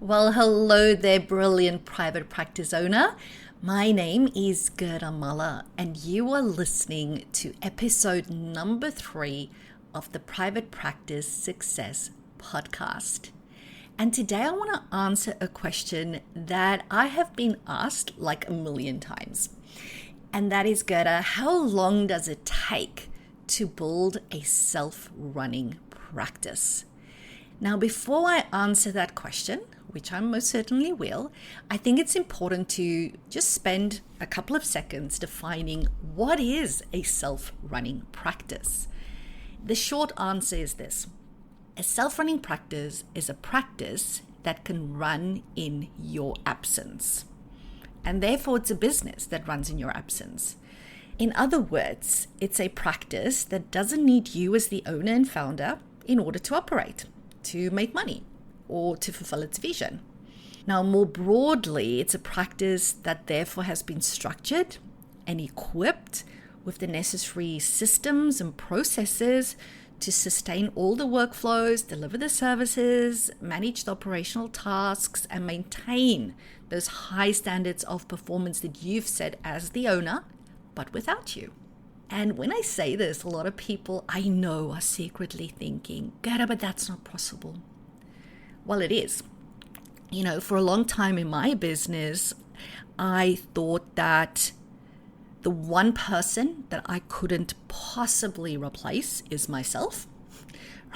Well, hello there, brilliant private practice owner. My name is Gerda, and you are listening to episode number 3 of the Private Practice Success Podcast. And today I want to answer a question that I have been asked like a million times. And that is, Gerda, how long does it take to build a self-running practice? Now, before I answer that question, which I most certainly will, I think it's important to just spend a couple of seconds defining what is a self-running practice. The short answer is this. A self-running practice is a practice that can run in your absence. And therefore, it's a business that runs in your absence. In other words, it's a practice that doesn't need you as the owner and founder in order to operate, to make money, or to fulfill its vision. Now, more broadly, it's a practice that therefore has been structured and equipped with the necessary systems and processes to sustain all the workflows, deliver the services, manage the operational tasks, and maintain those high standards of performance that you've set as the owner, but without you. And when I say this, a lot of people I know are secretly thinking, Gerda, but that's not possible. Well, it is. You know, for a long time in my business, I thought that the one person that I couldn't possibly replace is myself,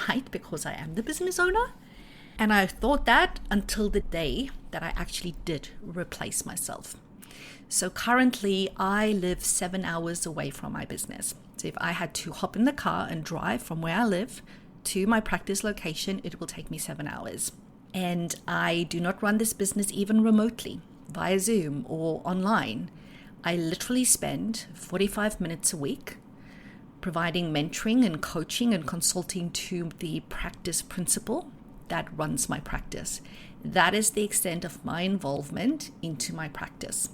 right? Because I am the business owner. And I thought that until the day that I actually did replace myself. So currently, I live 7 hours away from my business. So if I had to hop in the car and drive from where I live to my practice location, it will take me 7 hours. And I do not run this business even remotely via Zoom or online. I literally spend 45 minutes a week providing mentoring and coaching and consulting to the practice principal that runs my practice. That is the extent of my involvement into my practice.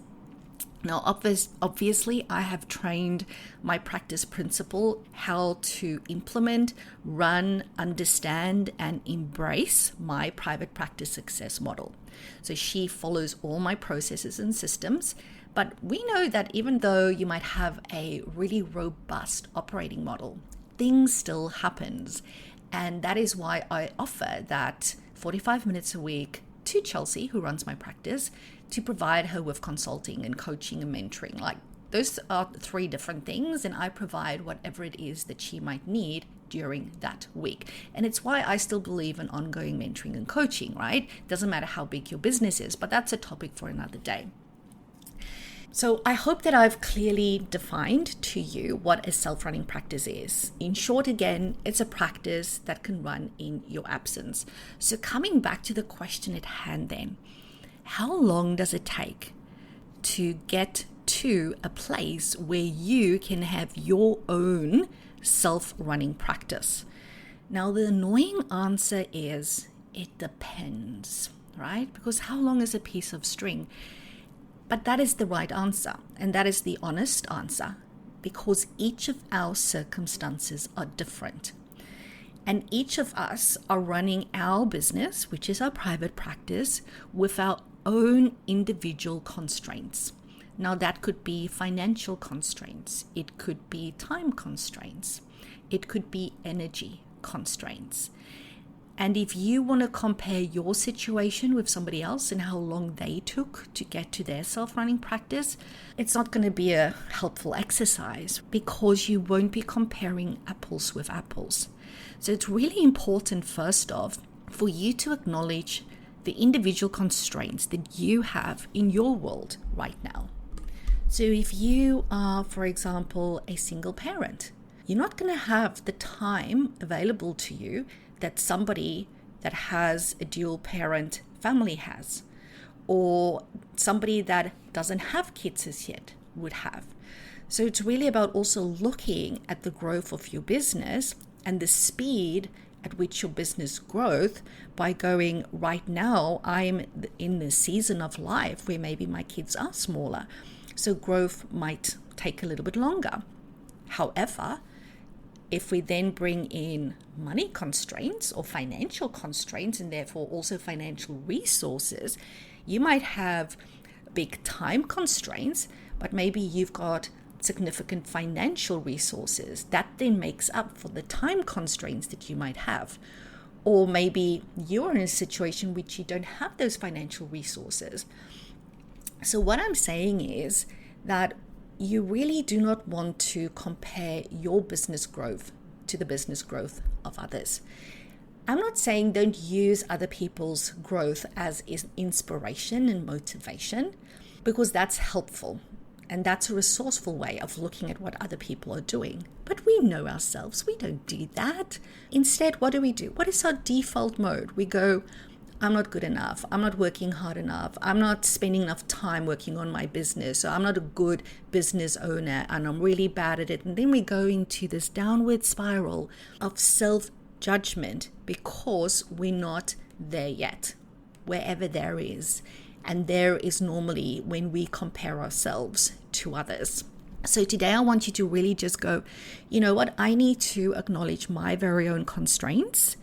Now, obviously, I have trained my practice principal how to implement, run, understand, and embrace my private practice success model. So she follows all my processes and systems. But we know that even though you might have a really robust operating model, things still happens. And that is why I offer that 45 minutes a week to Chelsea, who runs my practice, to provide her with consulting and coaching and mentoring. Like, those are 3 different things, and I provide whatever it is that she might need during that week. And it's why I still believe in ongoing mentoring and coaching, right? Doesn't matter how big your business is, but that's a topic for another day. So I hope that I've clearly defined to you what a self-running practice is. In short, again, it's a practice that can run in your absence. So coming back to the question at hand then, how long does it take to get to a place where you can have your own self-running practice? Now, the annoying answer is it depends, right? Because how long is a piece of string? But that is the right answer, and that is the honest answer, because each of our circumstances are different. And each of us are running our business, which is our private practice, with our own individual constraints. Now, that could be financial constraints, it could be time constraints, it could be energy constraints. And if you want to compare your situation with somebody else and how long they took to get to their self-running practice, it's not going to be a helpful exercise because you won't be comparing apples with apples. So it's really important, first off, for you to acknowledge the individual constraints that you have in your world right now. So if you are, for example, a single parent, you're not going to have the time available to you that somebody that has a dual parent family has, or somebody that doesn't have kids as yet would have. So it's really about also looking at the growth of your business and the speed at which your business growth by going, right now I'm in the season of life where maybe my kids are smaller, so growth might take a little bit longer. However, if we then bring in money constraints or financial constraints, and therefore also financial resources, you might have big time constraints, but maybe you've got significant financial resources that then makes up for the time constraints that you might have. Or maybe you're in a situation which you don't have those financial resources. So what I'm saying is that you really do not want to compare your business growth to the business growth of others. I'm not saying don't use other people's growth as inspiration and motivation, because that's helpful. And that's a resourceful way of looking at what other people are doing. But we know ourselves. We don't do that. Instead, what do? What is our default mode? We go, I'm not good enough. I'm not working hard enough. I'm not spending enough time working on my business. So I'm not a good business owner and I'm really bad at it. And then we go into this downward spiral of self-judgment because we're not there yet, wherever there is. And there is normally when we compare ourselves to others. So today I want you to really just go, you know what? I need to acknowledge my very own constraints,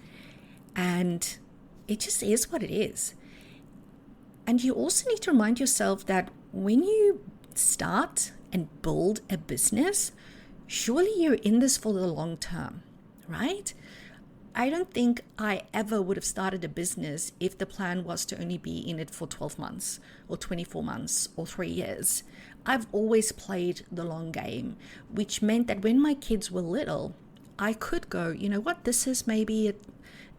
and it just is what it is. And you also need to remind yourself that when you start and build a business, surely you're in this for the long term, right? I don't think I ever would have started a business if the plan was to only be in it for 12 months or 24 months or 3 years. I've always played the long game, which meant that when my kids were little, I could go, you know what, this is maybe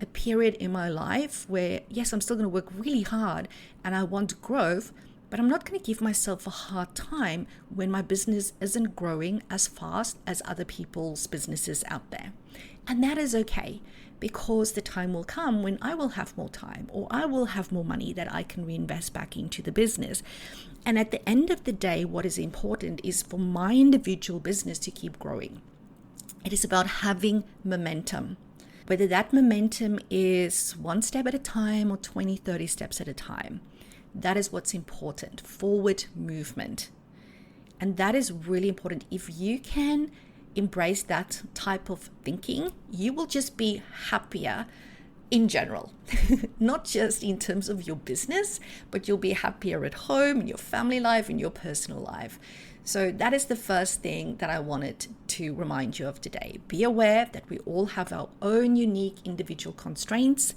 a period in my life where, yes, I'm still going to work really hard and I want growth, but I'm not going to give myself a hard time when my business isn't growing as fast as other people's businesses out there. And that is okay, because the time will come when I will have more time or I will have more money that I can reinvest back into the business. And at the end of the day, what is important is for my individual business to keep growing. It is about having momentum. Whether that momentum is one step at a time or 20, 30 steps at a time. That is what's important, forward movement. And that is really important. If you can embrace that type of thinking, you will just be happier in general, not just in terms of your business, but you'll be happier at home, in your family life, in your personal life. So that is the first thing that I wanted to remind you of today. Be aware that we all have our own unique individual constraints.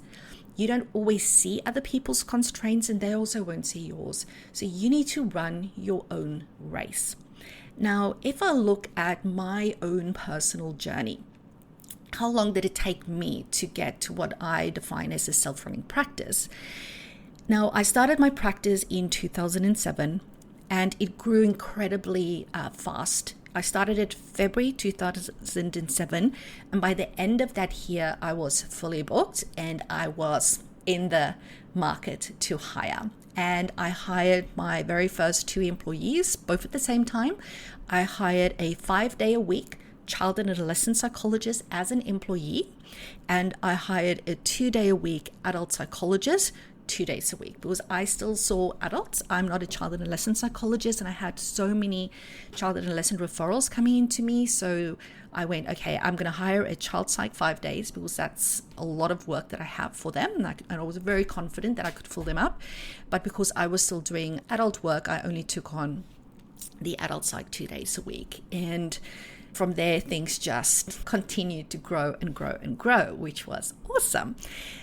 You don't always see other people's constraints and they also won't see yours. So you need to run your own race. Now, if I look at my own personal journey, how long did it take me to get to what I define as a self-running practice? Now, I started my practice in 2007 and it grew incredibly fast. I started it February 2007, and by the end of that year, I was fully booked and I was in the market to hire. And I hired my very first 2 employees, both at the same time. I hired a 5-day-a-week child and adolescent psychologist as an employee, and I hired a 2-day-a-week adult psychologist 2 days a week, because I still saw adults. I'm not a child and adolescent psychologist, and I had so many child and adolescent referrals coming into me. So I went, okay, I'm going to hire a child psych 5 days, because that's a lot of work that I have for them. And I was very confident that I could fill them up. But because I was still doing adult work, I only took on the adult psych 2 days a week. And from there, things just continued to grow and grow and grow, which was awesome.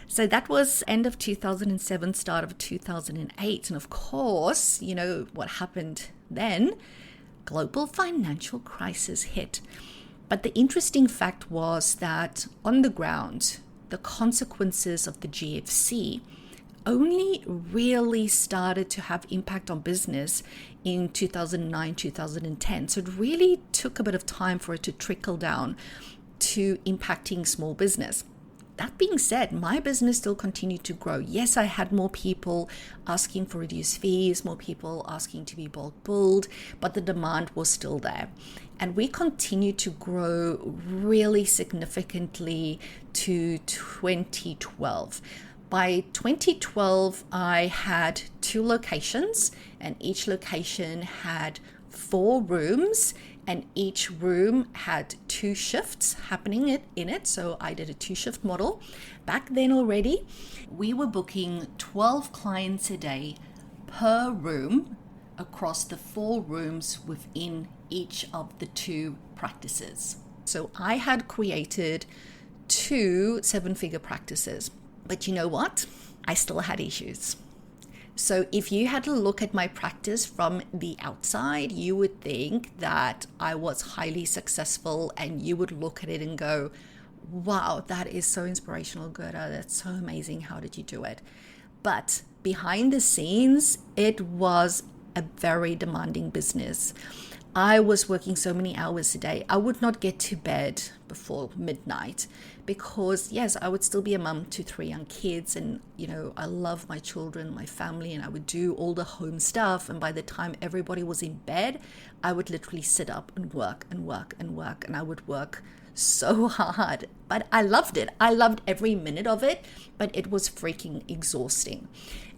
So that was end of 2007, start of 2008. And of course, you know what happened then? Global financial crisis hit. But the interesting fact was that on the ground, the consequences of the GFC only really started to have impact on business in 2009, 2010. So it really took a bit of time for it to trickle down to impacting small business. That being said, my business still continued to grow. Yes, I had more people asking for reduced fees, more people asking to be bulk billed, but the demand was still there. And we continued to grow really significantly to 2012. By 2012, I had 2 locations, and each location had 4 rooms and each room had 2 shifts happening in it. So I did a 2-shift model. Back then already, we were booking 12 clients a day per room across the 4 rooms within each of the 2 practices. So I had created 2 7-figure practices. But you know what? I still had issues. So if you had to look at my practice from the outside, you would think that I was highly successful, and you would look at it and go, wow, that is so inspirational, Gerda. That's so amazing. How did you do it? But behind the scenes, it was a very demanding business. I was working so many hours a day. I would not get to bed before midnight because, yes, I would still be a mum to 3 young kids. And, I love my children, my family, and I would do all the home stuff. And by the time everybody was in bed, I would literally sit up and work and work and work. And I would work so hard, but I loved it. I loved every minute of it, but it was freaking exhausting.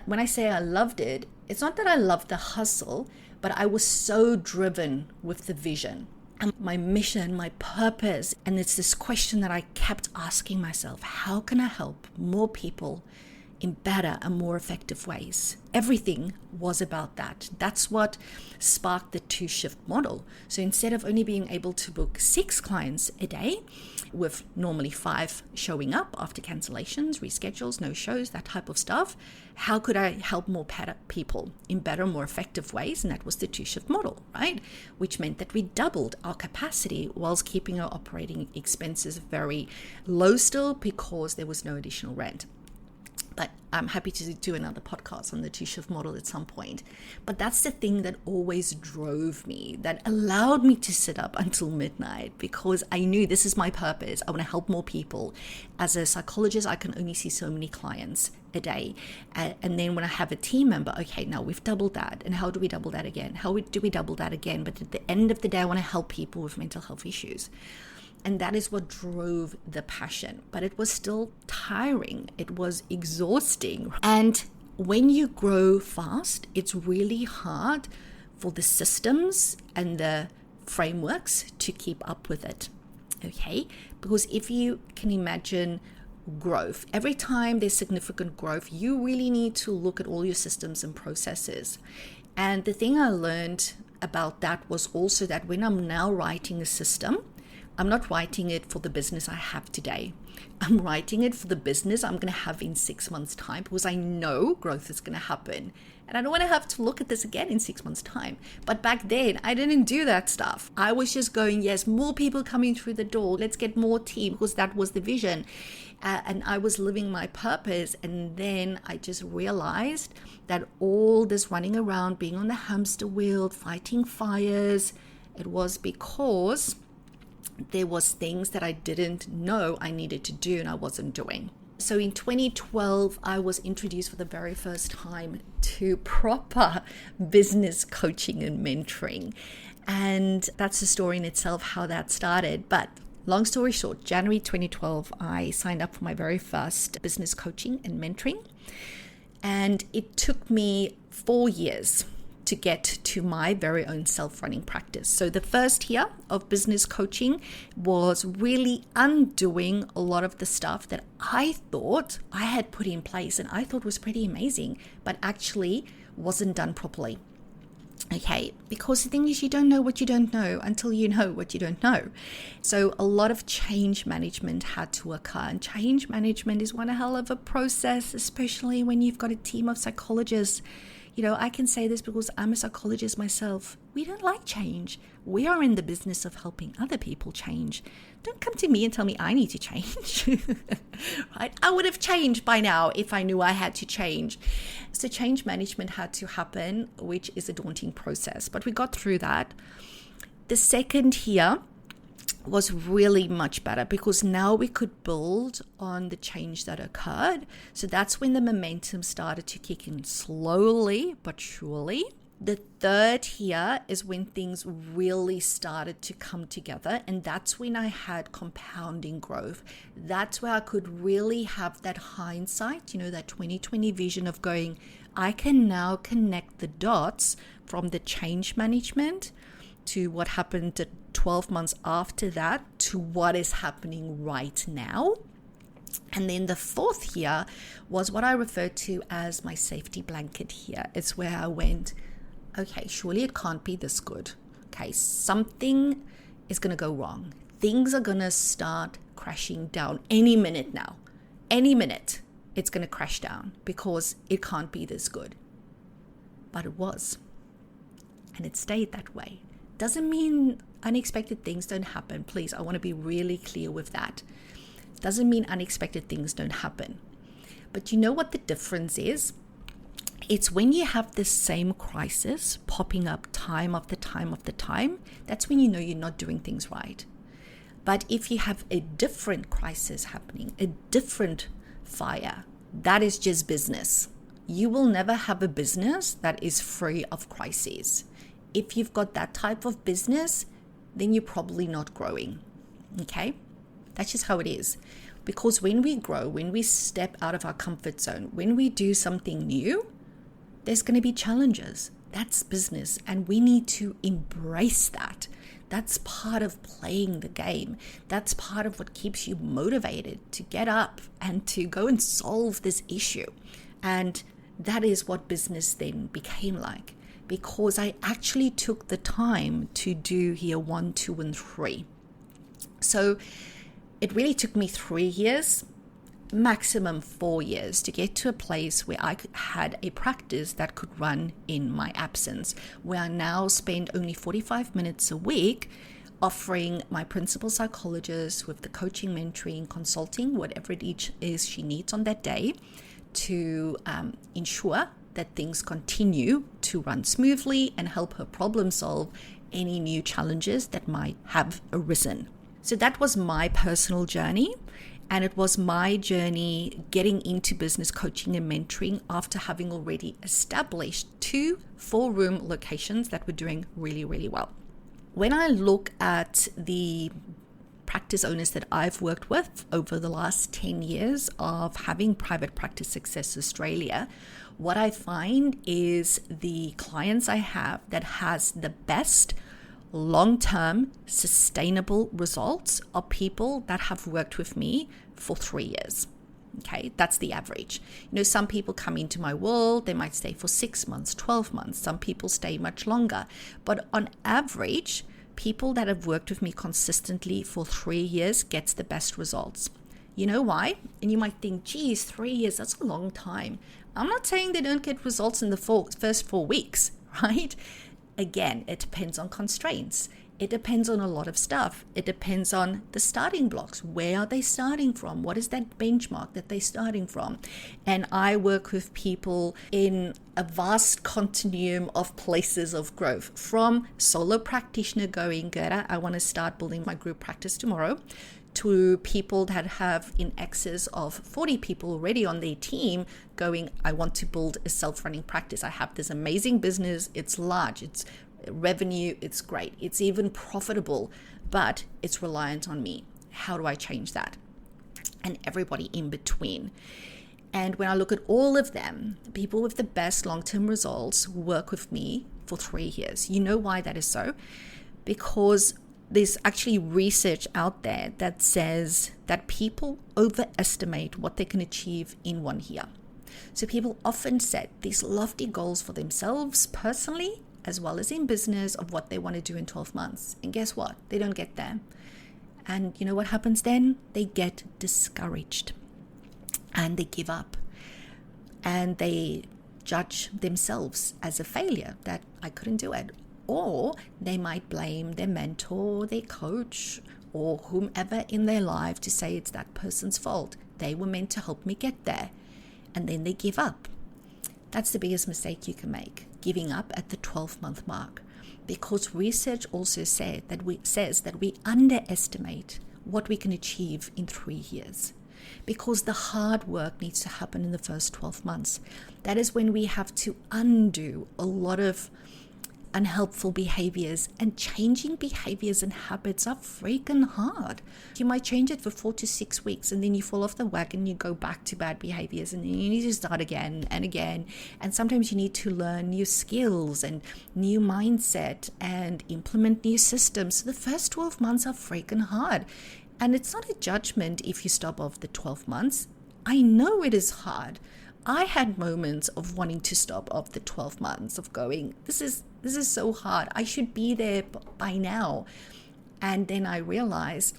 When I say I loved it, it's not that I loved the hustle, but I was so driven with the vision and my mission, my purpose. And it's this question that I kept asking myself: how can I help more people in better and more effective ways? Everything was about that. That's what sparked the 2-shift model. So instead of only being able to book 6 clients a day, with normally 5 showing up after cancellations, reschedules, no shows, that type of stuff, how could I help more people in better, more effective ways? And that was the 2-shift model, right? Which meant that we doubled our capacity whilst keeping our operating expenses very low still, because there was no additional rent. But I'm happy to do another podcast on the 2-shift model at some point. But that's the thing that always drove me, that allowed me to sit up until midnight, because I knew this is my purpose. I want to help more people. As a psychologist, I can only see so many clients a day. And then when I have a team member, okay, now we've doubled that. And how do we double that again? How do we double that again? But at the end of the day, I want to help people with mental health issues. And that is what drove the passion. But it was still tiring. It was exhausting. And when you grow fast, it's really hard for the systems and the frameworks to keep up with it. Okay? Because if you can imagine growth, every time there's significant growth, you really need to look at all your systems and processes. And the thing I learned about that was also that when I'm now writing a system, I'm not writing it for the business I have today. I'm writing it for the business I'm going to have in 6 months' time, because I know growth is going to happen. And I don't want to have to look at this again in 6 months' time. But back then, I didn't do that stuff. I was just going, yes, more people coming through the door. Let's get more team, because that was the vision. And I was living my purpose. And then I just realized that all this running around, being on the hamster wheel, fighting fires, it was because there was things that I didn't know I needed to do and I wasn't doing. So in 2012, I was introduced for the very first time to proper business coaching and mentoring. And that's a story in itself, how that started. But long story short, January 2012, I signed up for my very first business coaching and mentoring. And it took me 4 years to get to my very own self-running practice. So the first year of business coaching was really undoing a lot of the stuff that I thought I had put in place and I thought was pretty amazing, but actually wasn't done properly. Okay, because the thing is, you don't know what you don't know until you know what you don't know. So a lot of change management had to occur, and change management is one hell of a process, especially when you've got a team of psychologists. I can say this because I'm a psychologist myself. We don't like change. We are in the business of helping other people change. Don't come to me and tell me I need to change. Right? I would have changed by now if I knew I had to change. So change management had to happen, which is a daunting process. But we got through that. The second year was really much better because now we could build on the change that occurred. So that's when the momentum started to kick in slowly but surely. The third year is when things really started to come together, and that's when I had compounding growth. That's where I could really have that hindsight, that 2020 vision of going, I can now connect the dots from the change management to what happened the 12 months after that to what is happening right now. And then the fourth year was what I refer to as my safety blanket here. It's where I went, okay, surely it can't be this good. Okay, something is going to go wrong. Things are going to start crashing down any minute now. Any minute, it's going to crash down because it can't be this good. But it was. And it stayed that way. Doesn't mean unexpected things don't happen. Please, I want to be really clear with that. Doesn't mean unexpected things don't happen. But you know what the difference is? It's when you have the same crisis popping up time after time after time, that's when you know you're not doing things right. But if you have a different crisis happening, a different fire, that is just business. You will never have a business that is free of crises. If you've got that type of business, then you're probably not growing. Okay? That's just how it is. Because when we grow, when we step out of our comfort zone, when we do something new, there's going to be challenges. That's business. And we need to embrace that. That's part of playing the game. That's part of what keeps you motivated to get up and to go and solve this issue. And that is what business then became like. Because I actually took the time to do year 1, 2, and 3. So it really took me 3 years, maximum 4 years to get to a place where I had a practice that could run in my absence, where I now spend only 45 minutes a week offering my principal psychologist with the coaching, mentoring, consulting, whatever it is she needs on that day to ensure that things continue to run smoothly and help her problem solve any new challenges that might have arisen. So that was my personal journey, and it was my journey getting into business coaching and mentoring after having already established 2 4-room locations that were doing really, really well. When I look at the practice owners that I've worked with over the last 10 years of having Private Practice Success Australia, what I find is the clients I have that has the best long-term sustainable results are people that have worked with me for 3 years. Okay, that's the average. You know, some people come into my world, they might stay for 6 months, 12 months. Some people stay much longer. But on average, people that have worked with me consistently for 3 years gets the best results. You know why? And you might think, geez, 3 years, that's a long time. I'm not saying they don't get results in the first 4 weeks, right? Again, it depends on constraints. It depends on a lot of stuff. It depends on the starting blocks. Where are they starting from? What is that benchmark that they're starting from? And I work with people in a vast continuum of places of growth, from solo practitioner going, Gerda, I want to start building my group practice tomorrow, to people that have in excess of 40 people already on their team going, I want to build a self-running practice. I have this amazing business. It's large. It's revenue. It's great. It's even profitable, but it's reliant on me. How do I change that? And everybody in between. And when I look at all of them, people with the best long-term results work with me for 3 years. You know why that is so? Because there's actually research out there that says that people overestimate what they can achieve in 1 year. So people often set these lofty goals for themselves personally, as well as in business, of what they want to do in 12 months. And guess what? They don't get there. And you know what happens then? They get discouraged and they give up and they judge themselves as a failure, that I couldn't do it. Or they might blame their mentor, their coach, or whomever in their life to say it's that person's fault. They were meant to help me get there. And then they give up. That's the biggest mistake you can make, giving up at the 12-month mark. Because research also says that we underestimate what we can achieve in 3 years. Because the hard work needs to happen in the first 12 months. That is when we have to undo a lot of unhelpful behaviors. And changing behaviors and habits are freaking hard. You might change it for 4 to 6 weeks and then you fall off the wagon, you go back to bad behaviors, and then you need to start again and again. And sometimes you need to learn new skills and new mindset and implement new systems. So the first 12 months are freaking hard. And it's not a judgment if you stop after the 12 months. I know it is hard. I had moments of wanting to stop after 12 months, of going, this is so hard. I should be there by now. And then I realized,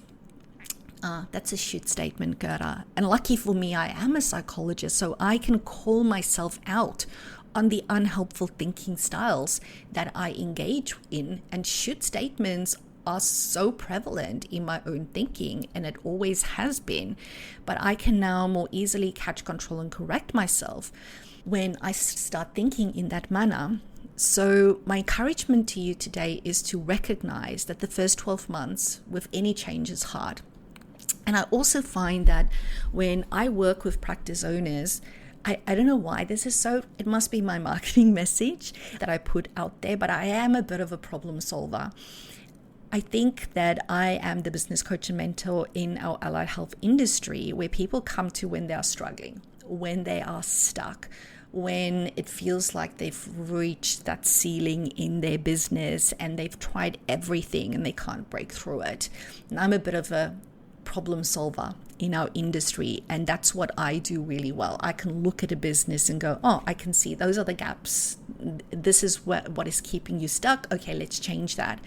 that's a shit statement, Gerda. And lucky for me, I am a psychologist, so I can call myself out on the unhelpful thinking styles that I engage in. And shit statements are so prevalent in my own thinking, and it always has been. But I can now more easily catch control and correct myself when I start thinking in that manner. So my encouragement to you today is to recognize that the first 12 months with any change is hard. And I also find that when I work with practice owners, I don't know why this is so, it must be my marketing message that I put out there, but I am a bit of a problem solver. I think that I am the business coach and mentor in our allied health industry, where people come to when they are struggling, when they are stuck, when it feels like they've reached that ceiling in their business and they've tried everything and they can't break through it. And I'm a bit of a problem solver in our industry, and that's what I do really well. I can look at a business and go, oh, I can see those are the gaps. This is what is keeping you stuck. Okay, let's change that.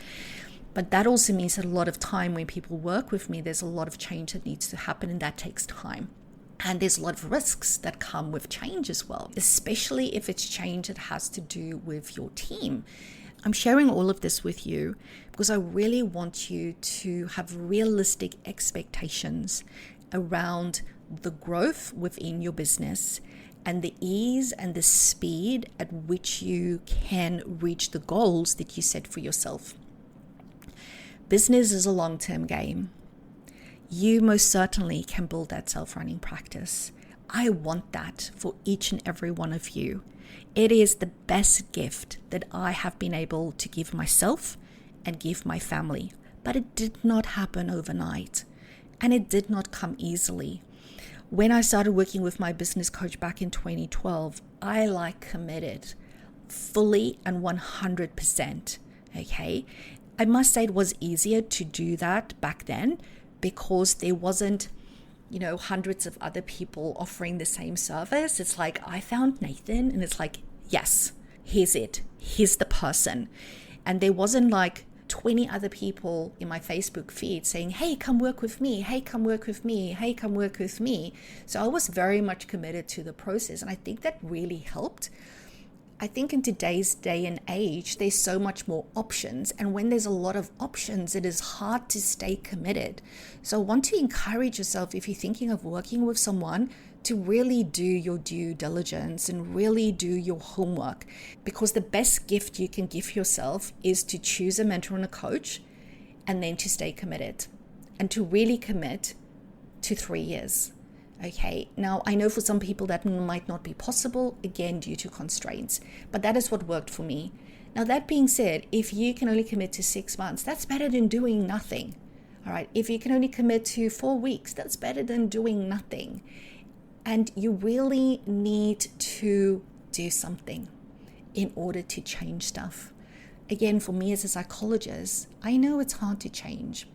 But that also means that a lot of time when people work with me, there's a lot of change that needs to happen, and that takes time. And there's a lot of risks that come with change as well, especially if it's change that has to do with your team. I'm sharing all of this with you because I really want you to have realistic expectations around the growth within your business and the ease and the speed at which you can reach the goals that you set for yourself. Business is a long-term game. You most certainly can build that self-running practice. I want that for each and every one of you. It is the best gift that I have been able to give myself and give my family. But it did not happen overnight, and it did not come easily. When I started working with my business coach back in 2012, I committed fully and 100%. Okay. I must say it was easier to do that back then because there wasn't, hundreds of other people offering the same service. It's like I found Nathan and it's like, yes, here's it. Here's the person. And there wasn't 20 other people in my Facebook feed saying, hey, come work with me. Hey, come work with me. Hey, come work with me. So I was very much committed to the process. And I think that really helped. I think in today's day and age, there's so much more options. And when there's a lot of options, it is hard to stay committed. So I want to encourage yourself, if you're thinking of working with someone, to really do your due diligence and really do your homework. Because the best gift you can give yourself is to choose a mentor and a coach and then to stay committed and to really commit to 3 years. Okay, now I know for some people that might not be possible, again, due to constraints, but that is what worked for me. Now, that being said, if you can only commit to 6 months, that's better than doing nothing. All right, if you can only commit to 4 weeks, that's better than doing nothing. And you really need to do something in order to change stuff. Again, for me as a psychologist, I know it's hard to change,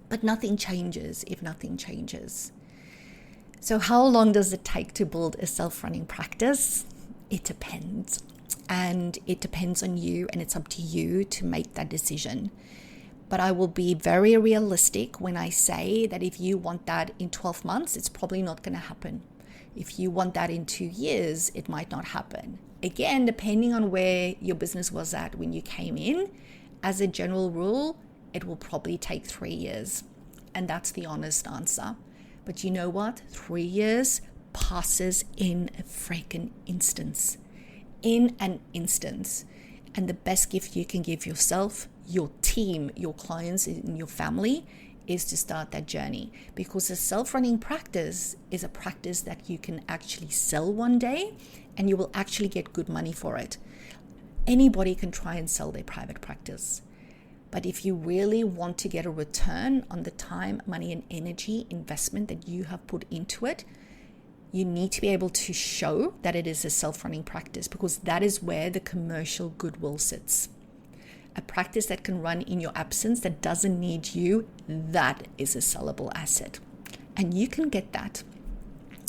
but nothing changes if nothing changes. So how long does it take to build a self-running practice? It depends. And it depends on you, and it's up to you to make that decision. But I will be very realistic when I say that if you want that in 12 months, it's probably not going to happen. If you want that in 2 years, it might not happen. Again, depending on where your business was at when you came in, as a general rule, it will probably take 3 years. And that's the honest answer. But you know what? 3 years passes in a freaking instance. In an instance. And the best gift you can give yourself, your team, your clients, and your family is to start that journey. Because a self-running practice is a practice that you can actually sell one day and you will actually get good money for it. Anybody can try and sell their private practice. But if you really want to get a return on the time, money, and energy investment that you have put into it, you need to be able to show that it is a self-running practice, because that is where the commercial goodwill sits. A practice that can run in your absence, that doesn't need you, that is a sellable asset. And you can get that.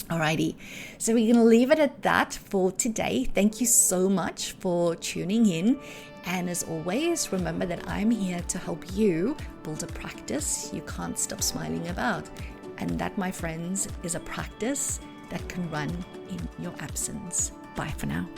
Alrighty, so we're going to leave it at that for today. Thank you so much for tuning in. And as always, remember that I'm here to help you build a practice you can't stop smiling about. And that, my friends, is a practice that can run in your absence. Bye for now.